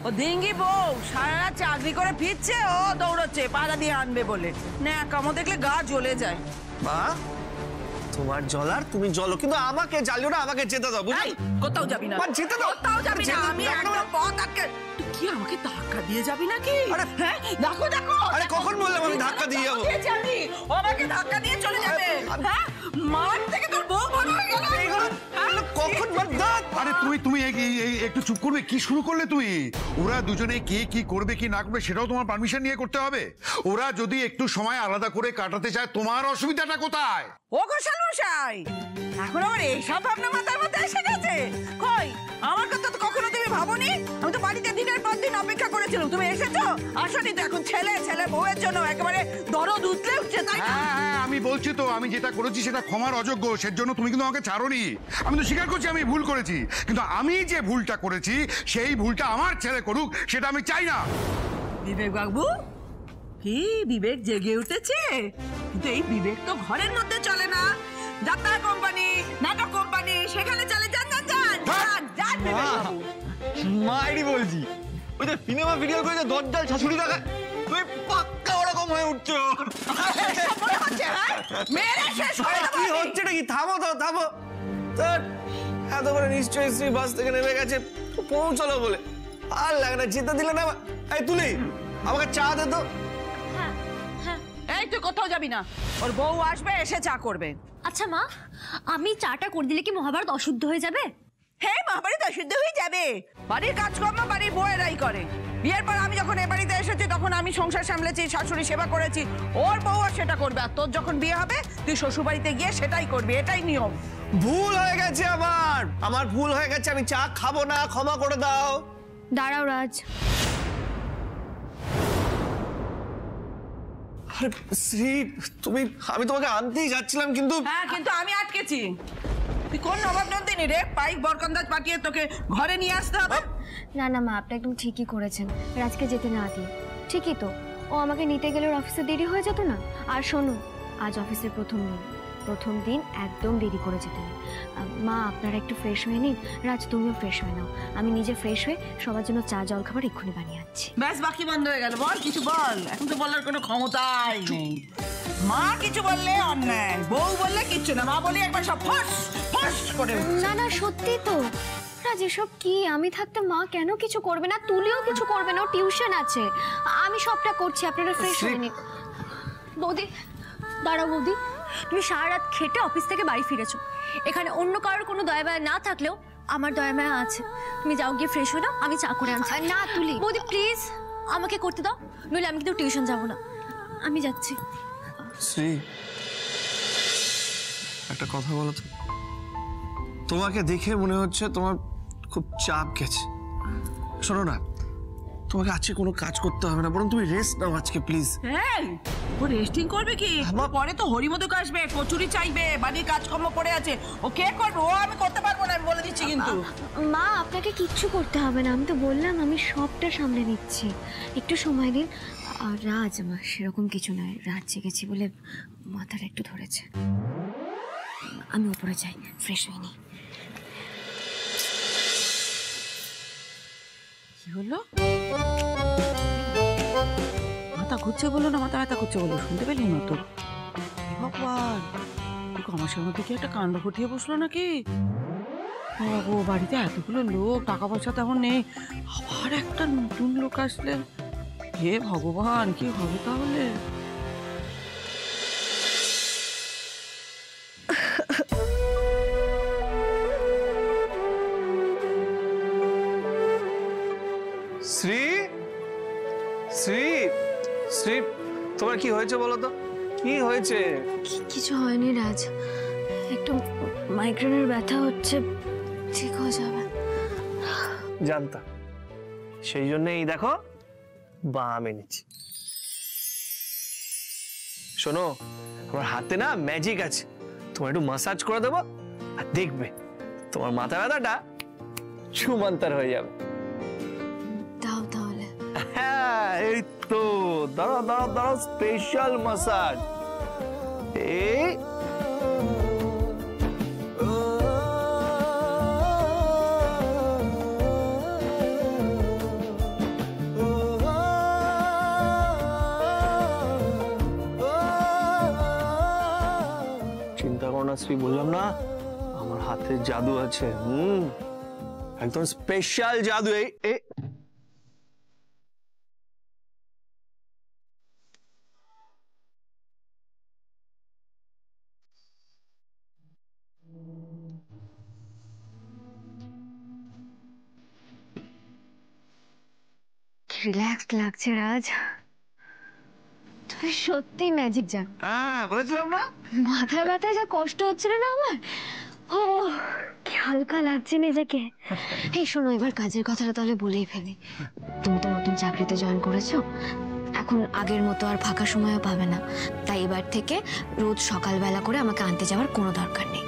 ও ডিঙ্গি বউ সারা রাত চাকরি করে ফিরছে, ও দৌড়চ্ছে পাড়া দিয়ে আনবে বলে। না কামো দেখলে গা জ্বলে যায়। মা তোমার জ্বলার তুমি জ্বলো, কিন্তু আমাকে জ্বালিও না, আমাকে যেতে দাও। কোথাও যাবি না, যেতে দাও। কোথাও যাবি না, আমি একদম পথ আটকে। তুই কি আমাকে ধাক্কা দিয়ে যাবি নাকি? হ্যাঁ দেখো দেখো। আরে কখন বললাম আমি ধাক্কা দিয়ে যাবো? আমাকে ধাক্কা দিয়ে চলে যাবে। হ্যাঁ মার থেকে তোর বউ বড় হয়ে গেল। কখন আরে তুমি একটু চুপ করবে? কি শুরু করলে তুমি? ওরা দুজনে কে কি করবে কি না করবে সেটাও তোমার পারমিশন নিয়ে করতে হবে। ওরা যদি একটু সময় আলাদা করে কাটাতে চায়, তোমার অসুবিধাটা কোথায়? ও গোসাল মশাই, এখন আমার এইসব ভাবনা মাথার মধ্যে এসে গেছে? কই আমার কথা তো কখনো তুমি ভাবোনি? আমি তো বাড়িতে দিনের পর দিন অপেক্ষা করেছিলাম, তুমি এসেছো? আসনি তো। এখন ছেলে বউয়ের জন্য একেবারে দরদ উতলে উঠছে, তাই না? হ্যাঁ আমি বলছি তো, আমি যেটা করেছি সেটা ক্ষমার অযোগ্য। সেজন্য তুমি কিন্তু আমাকে ছাড়োনি। আমি তো স্বীকার করছি আমি ভুল করেছি, কিন্তু আমি যে ভুলটা করেছি সেই ভুলটা আমার ছেলে করুক, সেটা আমি চাই না। বিবেক বাবু, কি বিবেক জেগে উঠেছে? কিন্তু এই বিবেক তো ঘরের মধ্যে চলে না, যাত্রা কোম্পানি, নাটক কোম্পানি, সেখানে চলে। যান যান যান যান বিবেক বাবু। মাইরি বলছি, ওই যে সিনেমা ভিডিও করে যে দরজাল শাশুড়ি দেখা, তুমি পাক্কা ওরকম হয়ে উঠছো। মনে হচ্ছে মেরে শেষ করে দেবো। কি হচ্ছে নাকি? থামো তো থামো। এত করে নিশ্চয়ই শ্রী বাস থেকে নেমে গেছে পৌঁছালো বলে। আর লাগে না, যেতে দিলে না। এই তুলি, আমাকে চা দে তো। এই তুই কোথাও যাবি না, ওর বউ আসবে, এসে চা করবে। আচ্ছা মা, আমি চাটা করে দিলে কি মহাভারত অশুদ্ধ হয়ে যাবে? হ্যাঁ মহাভারত অশুদ্ধ হয়ে যাবে। বাড়ির কাজকর্ম বাড়ির বউয়েরাই করে। বিয়ের পর আমি যখন এ বাড়িতে এসেছি তখন আমি সংসার সামলেছি, শাশুড়ি সেবা করেছি। ওর বউ আর সেটা করবে, আর তোর যখন বিয়ে হবে তুই শ্বশুর বাড়িতে গিয়ে সেটাই করবি, এটাই নিয়ম। ভুল হয়ে গেছে আমার ভুল হয়ে গেছে। আমি চা খাবো না, ক্ষমা করে দাও। দাঁড়াও রাজ। আরে শ্রী, আমি তোমাকে আনতেই যাচ্ছিলাম, কিন্তু হ্যাঁ কিন্তু আমি আটকেছি। তুই কোন নবাব নন্দিনী রে, পাইক বরকন্দাজ পাঠিয়ে তোকে ঘরে নিয়ে আসতে হবে? না না মা, আপনি একদম ঠিকই করেছেন রাজকে যেতে না দিয়ে। ঠিকই তো, ও আমাকে নিতে গেলে ওর অফিসে দেরি হয়ে যেত না। আর শোনো, আজ অফিসের প্রথম দিন একদম দেরি করে যেতে নেই। মা আপনারা একটু ফ্রেশ হয়ে নিন, রাজ তুমিও ফ্রেশ হয়ে নাও। আমি নিজে ফ্রেশ হয়ে সবার জন্য চা জল খাবার এক্ষুনি বানিয়ে আনছি। ব্যাস বাকি বন্ধ হয়ে গেল। বল কিছু বল, এখন তো বলার কোনো ক্ষমতাই নেই। মা কিছু বললে অন্যায়, বউ বললে কিচ্ছু না, মা বলি একবার সব ফস ফস করে। না না সত্যি তো রাজ, এসব কি? আমি থাকতে মা কেন কিছু করবে না? তুলিও কিছু করবে না, ও টিউশন আছে। আমি সবটা করছি, আপনারা ফ্রেশ হয়ে নিন। বৌদি দাঁড়াও বৌদি, তুমি সারা রাত খেটে অফিস থেকে বাড়ি ফিরেছো। এখানে অন্য কারোর কোনো দয়া মায়া না থাকলেও আমার দয়া মায়া আছে। তুমি যাও গিয়ে ফ্রেশ হয়ে নাও, আমি চা করে আনছি। না তুলি বৌদি প্লিজ আমাকে করতে দাও, নইলে আমি কিন্তু টিউশন যাবো না। আমি যাচ্ছি। শ্রী, একটা কথা বলো তো, তোমাকে দেখে মনে হচ্ছে তোমার খুব চাপ গেছে। শোনো না, তোমাকে আজকে কোনো কাজ করতে হবে না, বরং তুমি রেস্ট নাও আজকে প্লিজ। হ্যাঁ ও রেস্টিং করবে কি? পরে তো হরিমধুক আসবে, কচুরি চাইবে, বাড়ির কাজকর্ম পড়ে আছে, ও কে করবে? ও আমি করতে পারবো না, আমি বলে দিচ্ছি। কিন্তু মা আপনাকে কিচ্ছু করতে হবে না, আমি তো বললাম আমি সবটা সামলে নিচ্ছি, একটু সময় দিন। আর রাজ আমার সেরকম কিছু নয়, রাত জেগেছি বলে মাথাটা একটু ধরেছে। আমি উপরে যাই, ফ্রেশ হয়ে নিই। কি হলো? মাথা ঘুরছে বলো না, মাথা ব্যথা করছে বলো, শুনতে পেলি না তো? ভগবান, আমার মধ্যে কি একটা কাণ্ড ঘটিয়ে বসলো নাকি? ও বাড়িতে এতগুলো লোক, টাকা পয়সা তেমন নেই, আবার একটা নতুন লোক আসলে, হে ভগবান কি হবে তাহলে? শ্রী, শ্রী, শ্রী, তোমার কি হয়েছে বলো তো? কি হয়েছে? কিছু হয়নি রাজ, একটু মাইগ্রেনের ব্যথা হচ্ছে, ঠিক হয়ে যাবে। জানতাম, সেই জন্য এই দেখো বাম এনেছি। শোনো, আমার হাতে না ম্যাজিক আছে, তোমার একটু মাসাজ করে দেবো, আর দেখবে তোমার মাথা ব্যথাটা ছুমন্তর হয়ে যাবে। দাও তাহলে। হ্যাঁ এই তো, দাঁড়াও দাঁড়াও দাঁড়াও, স্পেশাল মাসাজ। এই শ্রী বললাম না আমার হাতে জাদু আছে। একদম স্পেশাল জাদু। এই রিল্যাক্স লাগছে রাজ, তুমি সত্যি ম্যাজিক জানো। হ্যাঁ বলেছিলাম না। মাথা ব্যথায় যা কষ্ট হচ্ছিল না আমার, ও কি হালকা লাগছে নিজেকে। এই শোনো, এবার কাজের কথাটা তাহলে বলেই ফেলি। তুমি তো নতুন চাকরিতে জয়েন করেছো, এখন আগের মতো আর ফাঁকা সময়ও পাবে না। তাই এবার থেকে রোজ সকালবেলা করে আমাকে আনতে যাওয়ার কোনো দরকার নেই।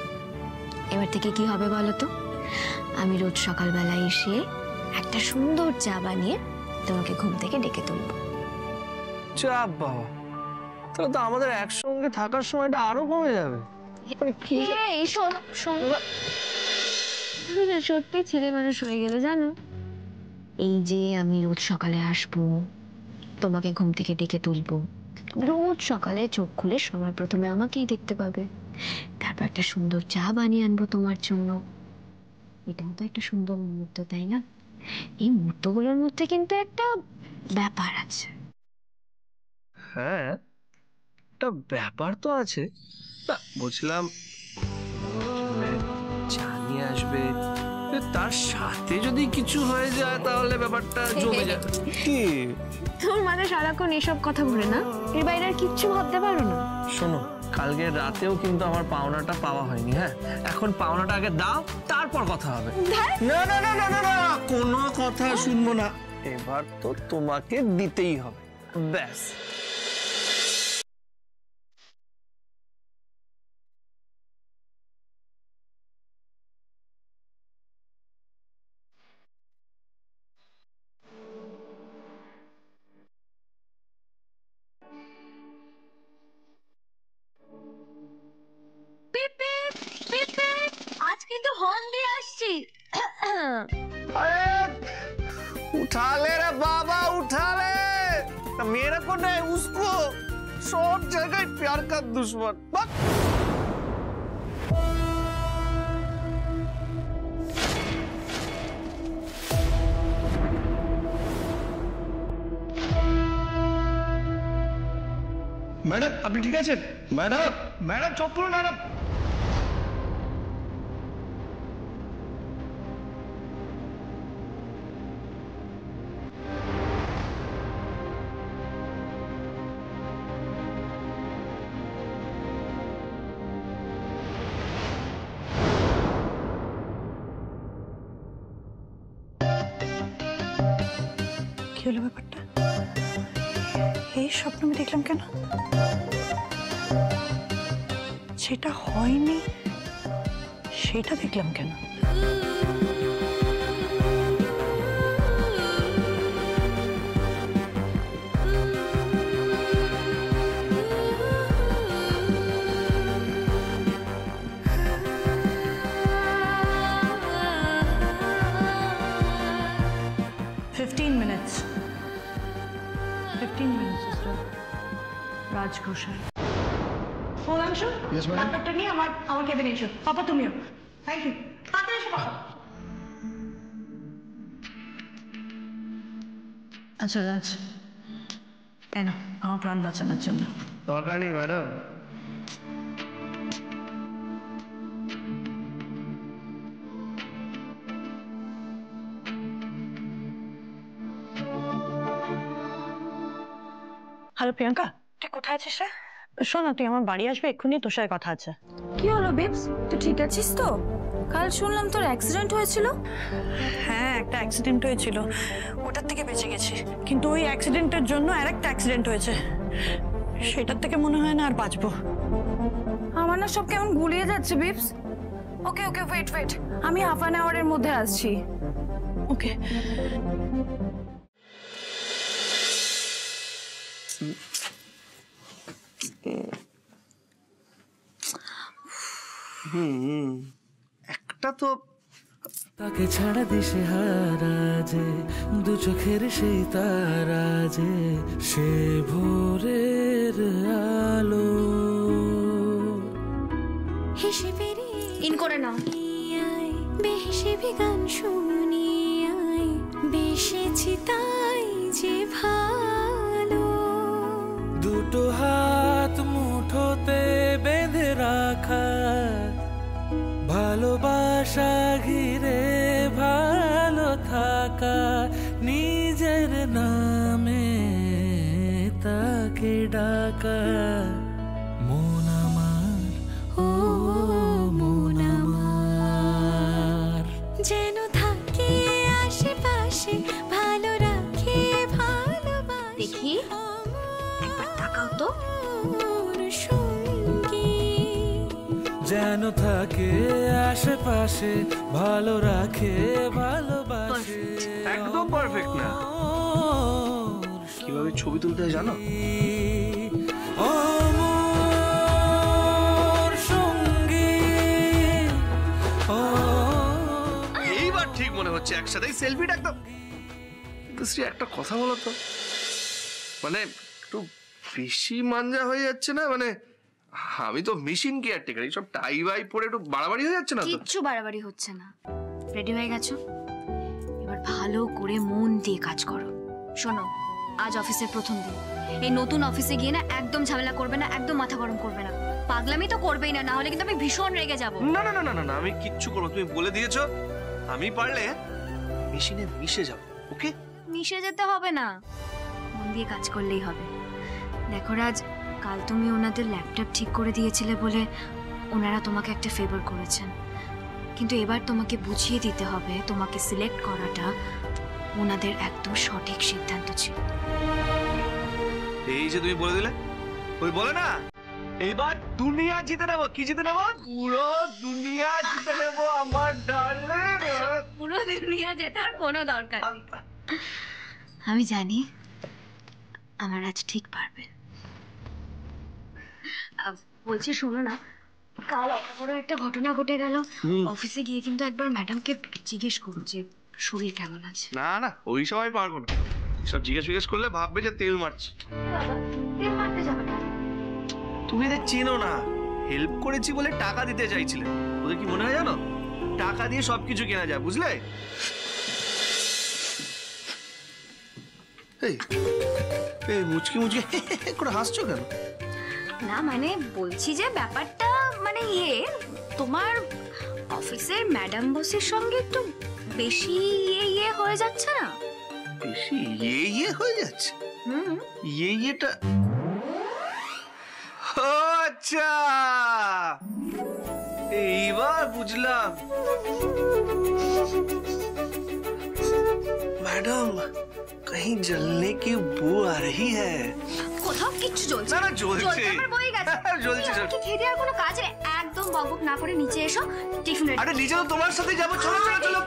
এবার থেকে কি হবে বলো তো, আমি রোজ সকালবেলা এসে একটা সুন্দর চা বানিয়ে তোমাকে ঘুম থেকে ডেকে তুলবো। চাপ বাবা, তাহলে তো আমাদের একসঙ্গে থাকার সময়টা আরো কমে যাবে। সত্যি ছেলে মানুষ হয়ে গেলে জানো, এই যে আমি রোজ সকালে আসবো, তোমাকে ঘুম থেকে ডেকে তুলবো, রোজ সকালে চোখ খুলে সবার প্রথমে আমাকেই দেখতে পাবে, তারপর একটা সুন্দর চা বানিয়ে আনবো তোমার জন্য। এটাও তো একটা সুন্দর মুহূর্ত, তাই না? এই মুহূর্তগুলোর মধ্যে কিন্তু একটা ব্যাপার আছে। হ্যাঁ একটা ব্যাপার তো আছে। না বলছিলাম চা নিয়ে আসবে, তার সাথে যদি কিছু হয়ে যায় তাহলে ব্যাপারটা জমে যাবে। কি তোর মানে সারাক্ষণ এসব কথা বলে না, এর বাইরে আর কিচ্ছু ভাবতে পারো না? শোনো, কালকে রাতেও কিন্তু আমার পাওনাটা পাওয়া হয়নি। হ্যাঁ, এখন পাওনাটা আগে দাও, তারপর কথা হবে। না না না না না না, কোনো কথা শুনবো না। এবার তো তোমাকে দিতেই হবে, ব্যাস। আজ কিন্তু হর্ন দিয়ে আসছি। उठा ले रे बाबा, उठा ले। मेरे को नहीं, उसको। सब जगह प्यार का दुश्मन। मैडम আপনি ঠিক আছেন? ম্যাডাম ম্যাডাম চোখ খুলুন ম্যাডাম। কি হলো ব্যাপারটা? এই স্বপ্ন আমি দেখলাম কেন? সেটা হয়নি সেটা দেখলাম কেন? রাজঘোষাল ফোলাংশু, ব্যাপারটা নিয়ে আমার কেবিনে এসো। পাপা তুমিও। Thank you. তাড়াতাড়ি এসো পাপা। আচ্ছা রাজ, কেন আমার প্রাণ বাঁচানোর জন্য? দরকার নেই ম্যাডাম। হ্যালো প্রিয়াঙ্কা, তুই কোথায় আছিস রে? শোন না, তুই আমার বাড়ি আসবে এক্ষুনি, তোর সাথে কথা আছে। কি হলো বেবস, তুই ঠিক আছিস তো? কাল শুনলাম তোর অ্যাক্সিডেন্ট হয়েছিল। হ্যাঁ, একটা অ্যাক্সিডেন্ট হয়েছিল, ওটার থেকে বেঁচে গেছি। কিন্তু ওই অ্যাক্সিডেন্টের জন্য আরেকটা অ্যাক্সিডেন্ট হয়েছে, সেটার থেকে মনে হয় না আর বাঁচবো। আমার না সব কেমন গুলিয়ে যাচ্ছে বেবস। ওকে ওকে, ওয়েট ওয়েট, আমি হাফ অ্যান আওয়ারের মধ্যে আসছি। ওকে। একটা তো তাকে ছাড়া দিশে হারা যে, দু চোখের সেই তারা যে, সে ভোরের আলো। হে ইন করে নাও। বেশি গান শুনি বেশি তাই যে ভালো। দুটো হাত মুঠোতে বেঁধে রাখা ভালোবাসা ঘিরে ভালো থাকা নিজের নামে তাকে ডাকা মন আমার ও মন আমার যেন থাকে আশেপাশে ভালো রাখে ভালোবাসে। দেখি একবার তাকাও তো। যেন থাকে আশেপাশে ভালো রাখে ভালোবাসে। একদম পারফেক্ট না। কিভাবে ছবি তুলতে হয় জানো? এইবার ঠিক মনে হচ্ছে একসাথেই সেলফিটা একদম। কিন্তু শ্রী একটা কথা বলো তো, মানে একটু বেশি মাঞ্জা হয়ে যাচ্ছে না? মানে আমি তো মেশিন কেয়ারটেকার, এইসব টাই বাই পরে একটু বাড়াবাড়ি হয়ে যাচ্ছে না তো? কিচ্ছু বাড়াবাড়ি হচ্ছে না। রেডি হয়ে গেছো? এবার ভালো করে মন দিয়ে কাজ করো। শোনো, আজ অফিসের প্রথম দিন। এই নতুন অফিসে গিয়ে না একদম ঝামেলা করবে না, একদম মাথা গরম করবে না। পাগলামি তো করবেই না, না হলে কিন্তু আমি ভীষণ রেগে যাব। না না না না না, আমি কিচ্ছু করবো, তুমি বলে দিয়েছো। আমি পারলে মেশিনে মিশে যাব। ওকে? মিশে যেতে হবে না, মন দিয়ে কাজ করলেই হবে। দেখো রাজ, কাল তুমি ওনাদের ল্যাপটপ ঠিক করে দিয়েছিলে বলে ওনারা তোমাকে একটা ফেভার করেছেন, কিন্তু এবার তোমাকে বুঝিয়ে দিতে হবে তোমাকে সিলেক্ট করাটা ওনাদের একদম সঠিক সিদ্ধান্ত ছিল। এই যে তুমি বলে দিলে, ওই বলে না এইবার দুনিয়া জিতে নেবো। কি জিতে নেবো? পুরো দুনিয়া জিতে নেবো আমার ডার্লিং। পুরো দুনিয়া জেতার কোনো দরকার নেই। আমি জানি আমার আজ ঠিক পারবে। বলছি শোনো না, কাল বড় একটা ঘটনা ঘটে গেল। অফিসে গিয়ে কিন্তু একবার ম্যাডামকে জিজ্ঞেস করো যে শরীর কেমন আছে। না না, ওই সময় পারবো না। সব জিজ্ঞেস করলে ভাববে যে তেল মারছে। তেল মারতে যাবে না। তুমি এদের চেনো না, হেল্প করেছি বলে টাকা দিতে চাইছিলে। ওদের কি মনে হয় জানো, টাকা দিয়ে সবকিছু কেনা যায়, বুঝলে? এই মুচকি মুচকি করে হাসছো কেন? না মানে বলছি যে ব্যাপারটা মানে তোমার অফিসের ম্যাডাম বসের সঙ্গে একটু বেশি ইয়ে হয়ে যাচ্ছে না? বেশি ইয়ে হয়ে যাচ্ছে? ইয়েটা আচ্ছা, এইবার বুঝলাম। मैडम कहीं जलने की बू आ रही है। কোথাও কিচ্ছু জ্বলছে না না, জ্বলছে। আমার বই গেছে। জ্বলছে কি খেতে আর কোনো কাজ নেই, একদম বকবক না করে নিচে এসো, টিফিন রেডি। আরে নিচে তো তোমার সাথে যাবো, চলো চলো চলো।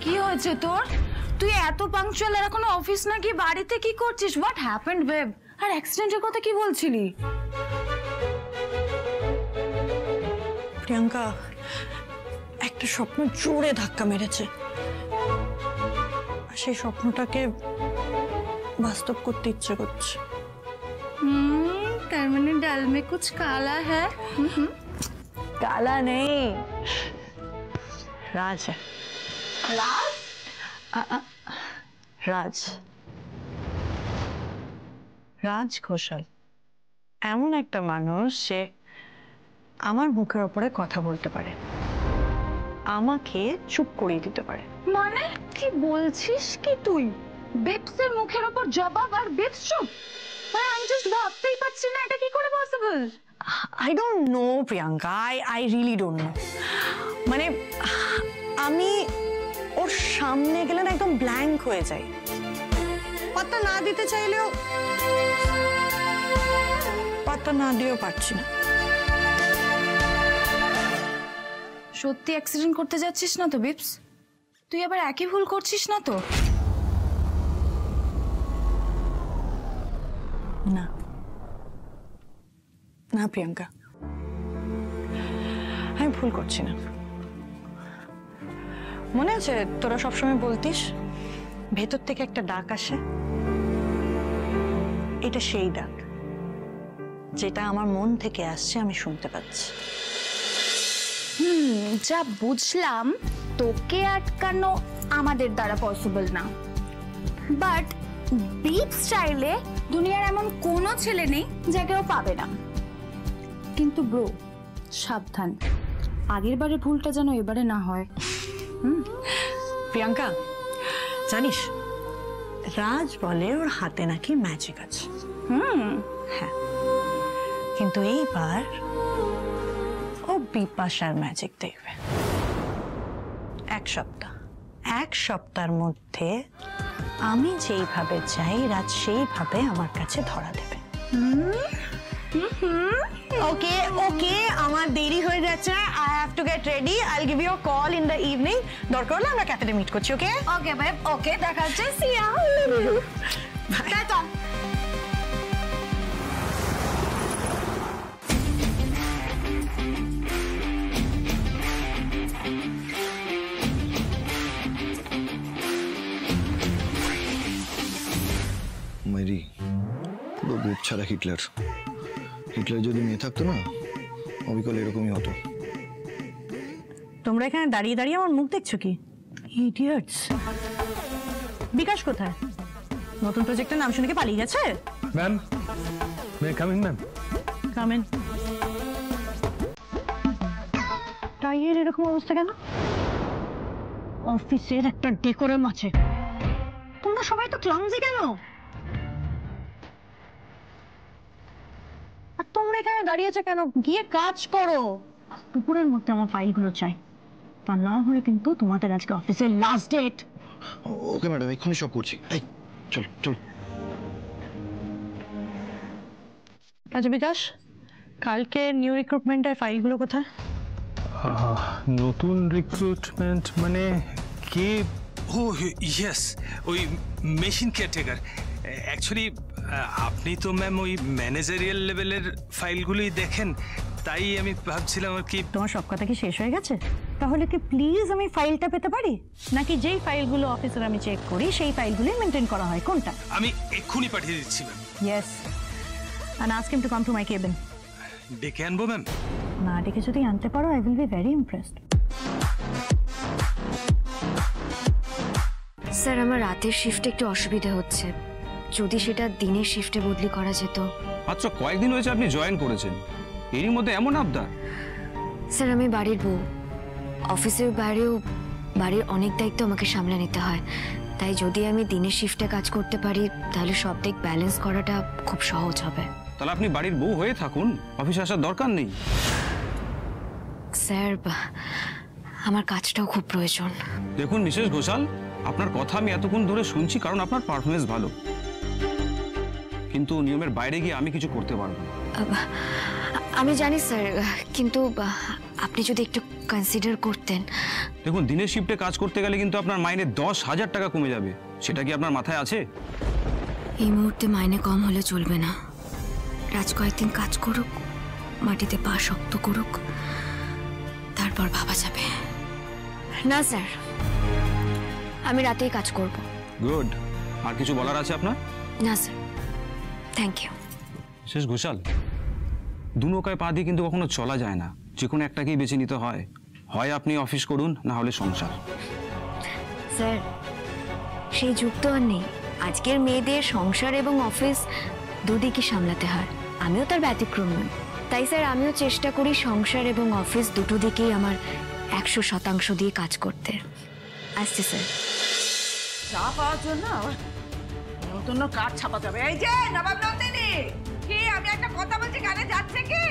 কি হয়েছে তোর? তুই এত পাংচুয়াল, আর এখনো অফিস নাকি বাড়িতে কি করছিস? What happened babe? আর অ্যাক্সিডেন্টের কথা কি বলছিলি? প্রিয়াঙ্কা, একটা স্বপ্ন জোরে ধাক্কা মেরেছে, সেই স্বপ্নটাকে বাস্তব করতে ইচ্ছে করছে। তার মানে ডাল মে কুছ কালা হ্যায়? काला नहीं, राज है। राज? राज রাজ ঘোষাল এমন একটা মানুষ, সে আমার মুখের উপরে কথা বলতে পারে, আমাকে চুপ করিয়ে দিতে পারে। মানে কি বলছিস কি তুই? বেবসের মুখের উপর জবাব আর বেবস চুপ? আমি জাস্ট ভাবতেই পারছি না এটা কি করে possible. I don't know, Priyanka, I really don't know. মানে আমি ওর সামনে গেলে না একদম ব্ল্যাঙ্ক হয়ে যাই, পাত্তা না দিতে চাইলেও পাত্তা না দিয়েও পারছি না। সত্যি অ্যাক্সিডেন্ট করতে যাচ্ছিস না তো বিপস? তুই আবার একই ভুল করছিস না তো? না না প্রিয়াঙ্কা, আমি ভুল করছি না। মনে আছে তোরা সবসময় বলতিস ভেতর থেকে একটা ডাক আসে? এটা সেই ডাক যেটা আমার মন থেকে আসছে, আমি শুনতে পাচ্ছি। যা বুঝলাম, তোকে আটকানো আমাদের দ্বারা পসিবল না, বাট বিপস চাইলে দুনিয়ার এমন কোনো ছেলে নেই যাকে ও পাবে না। কিন্তু ব্রো সাবধান, আগের বারে ভুলটা যেন এবারে না হয়। প্রিয়াঙ্কা জানিস রাজ বলে ওর হাতে নাকি ম্যাজিক আছে। হ্যাঁ, কিন্তু এইবার ও বিপাশার ম্যাজিক দেখবে। এক সপ্তাহের মধ্যে আমি যেইভাবে চাই রাজ সেইভাবে আমার কাছে ধরা দেবে। ওকে ওকে, আমার দেরি হয়ে যাচ্ছে, I have to get ready. I will give you a call in the evening. দরকার হলে আমরা ক্যাফেতে মিট করছি। ওকে ওকে বাই, ওকে দেখা হচ্ছে, সি ইউ। টাটা। মেরি পুরো বুক ছাড়া হিটলার। হিটলার যদি মেয়ে থাকতো না, অবিকল এরকমই হতো। তোমরা এখানে দাঁড়িয়ে দাঁড়িয়ে আমার মুখ দেখছো কি? ইডিয়টস। বিকাশ কোথায়? নতুন প্রজেক্টের নাম শুনে কি পালিয়ে গেছে? Ma'am, may come in ma'am? Come in. টাইয়ের এরকম অবস্থা কেন? অফিসের একটা ডেকোরাম আছে। তোমরা সবাই তো ক্লামজি কেন? আর তোমরা এখানে দাঁড়িয়েছো কেন? গিয়ে কাজ করো। দুপুরের মধ্যে আমার ফাইলগুলো চাই, তা না হলে কিন্তু তোমাদের আজকে অফিসের লাস্ট ডেট। ওকে ম্যাডাম, এক্ষুনি সব করছি। এই চল চল। আচ্ছা বিকাশ, কালকে নিউ রিক্রুটমেন্টের ফাইলগুলো কোথায়? নতুন রিক্রুটমেন্ট মানে কে? ও ইয়েস, ওই মেশিন কেয়ারটেকার। অ্যাকচুয়ালি আপনি তো ম্যাম ওই ম্যানেজারিয়াল লেভেলের ফাইলগুলোই দেখেন, তাই আমি ভাবছিলাম আর কি। তোমার সব কথা কি শেষ হয়ে গেছে? তাহলে কি প্লিজ আমি ফাইলটা পেতে পারি, নাকি যেই ফাইলগুলো অফিসের আমি চেক করি সেই ফাইলগুলোই মেনটেন করা হয়? কোনটা? আমি এক্ষুনি পাঠিয়ে দিচ্ছি ma'am. Yes, and ask him to come to my cabin. ডেকে আনবো ম্যাম? না ডেকে যদি আনতে পারো, I will be very impressed. Sir, আমার রাতের শিফটে একটু অসুবিধা হচ্ছে, যদি সেটা দিনের শিফটে বদলি করা যেত। আচ্ছা, কয়েকদিন হয়েছে আপনি জয়েন করেছেন, এরই মধ্যে এমন আবদার? স্যার, আমি বাড়ির বউ, অফিসের বাইরেও বাড়ির অনেক দায়িত্ব আমাকে সামলে নিতে হয়, তাই যদি আমি দিনের শিফটে কাজ করতে পারি তাহলে সব দিক ব্যালেন্স করাটা খুব সহজ হবে। তাহলে আপনি বাড়ির বউ হয়ে থাকুন, অফিসে আসার দরকার নেই। স্যার, আমার কাজটাও খুব প্রয়োজন। দেখুন মিসেস ঘোষাল, আপনার কথা আমি এতক্ষণ ধরে শুনছি কারণ আপনার পারফরমেন্স ভালো, কিন্তু নিয়মের বাইরে গিয়ে আমি কিছু করতে পারবো না। আমি জানি স্যার, কিন্তু আপনি যদি একটু কনসিডার করতেন। দেখুন, দিনের শিফটে কাজ করতে গেলে কিন্তু আপনার মাইনে 10,000 টাকা কমে যাবে, সেটা কি আপনার মাথায় আছে? এই মুহূর্তে মাইনে কম হলে চলবে না। রাজ কয়েকদিন কাজ করুক, মাটিতে পা শক্ত করুক, তারপর ভাবা যাবে। না স্যার, আমি রাতেই কাজ করব। গুড। আর কিছু বলার আছে আপনার? না sir, thank you. Mrs Ghoshal, দু নৌকায় পা দিয়ে কিন্তু কখনো চলা যায় না, যে কোনো একটাকেই বেছে নিতে হয়। হয় আপনি অফিস করুন, না হলে সংসার। স্যার, সেই যুগ তো আর নেই। আজকের মেয়েদের সংসার এবং অফিস দুদিকে সামলাতে হয়, আমিও তার ব্যতিক্রম নই। তাই স্যার, আমিও চেষ্টা করি সংসার এবং অফিস দুটো দিকেই আমার 100% দিয়ে কাজ করতে। আসছি স্যার। চা পাওয়ার জন্য নতুন কার্ড ছাপাতে হবে। এই যে নবাব নন্দিনী, কি আমি একটা কথা বলছি, কানে যাচ্ছে কি?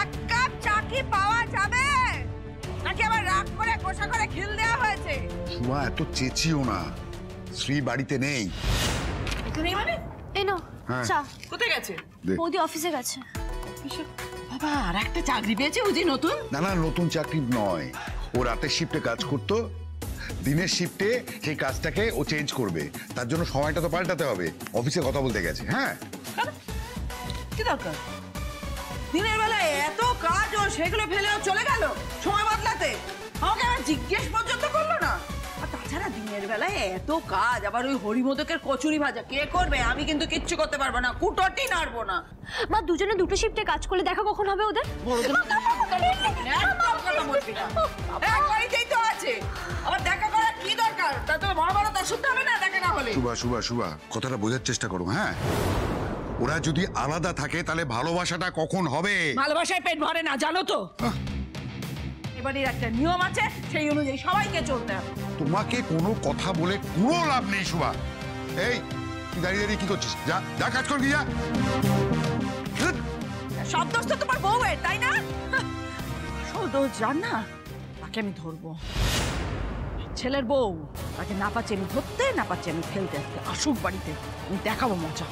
এক কাপ চা কি পাওয়া যাবে, নাকি আবার রাগ করে গোসা করে খিল দেওয়া হয়েছে? সুমা, এত চেঁচিও না, শ্রী বাড়িতে নেই। এখানেই মানে? এই নাও হ্যাঁ। চা। কোথায় গেছে? দে। বৌদি অফিসে গেছে। বাবা আর একটা চাকরি পেয়েছে ও যে নতুন। না না, নতুন চাকরি নয়, ও রাতের শিফটে কাজ করতো, দিনের শিফটে সেই কাজটাকে ও চেঞ্জ করবে, তার জন্য সময়টা তো পাল্টাতে হবে। অফিসে কথা বলতে গেছে। হ্যাঁ, কি দরকার দিনের বেলায় এত কাজ, ও সেগুলো ফেলেও চলে গেল সময় বদলাতে? আমাকে আর জিজ্ঞেস পর্যন্ত করলো না। আর তাছাড়া দিনের বেলায় এত কাজ, আবার ওই হরিমোদকের কচুরি ভাজা কে করবে? আমি কিন্তু কিচ্ছু করতে পারবো না, কুটোটি নাড়বো না। মা দুজনে দুটো শিফটে কাজ করলে দেখা কখন হবে ওদের? বাড়িতেই তো আছে, আবার দেখা করার কি দরকার? তা তো বড় বড় তো শুনতে হবে না দেখা না হলে। শুভা কথাটা বোঝার চেষ্টা করো। হ্যাঁ, ওরা যদি আলাদা থাকে তাহলে ভালোবাসাটা কখন হবে? ভালোবাসায় পেট ভরে না, জানো তো। এবারের একটা নিয়ম আছে, সেই অনুযায়ী সবাইকে চলতে হবে। তোমাকে কোনো কথা বলে কোনো লাভ নেই শুভা। এই তুই দাঁড়িয়ে দাঁড়িয়ে কি করছিস? যা যা কাজ করবি, যা। সব দোষ তো তোমার বউয়ের, তাই না? সব দোষ জান না, তাকে আমি ধরবো। ছেলের বউ, তাকে না পাচ্ছি আমি ধরতে, না পাচ্ছি আমি ফেলতে। আসুক বাড়িতে, আমি দেখাবো মজা।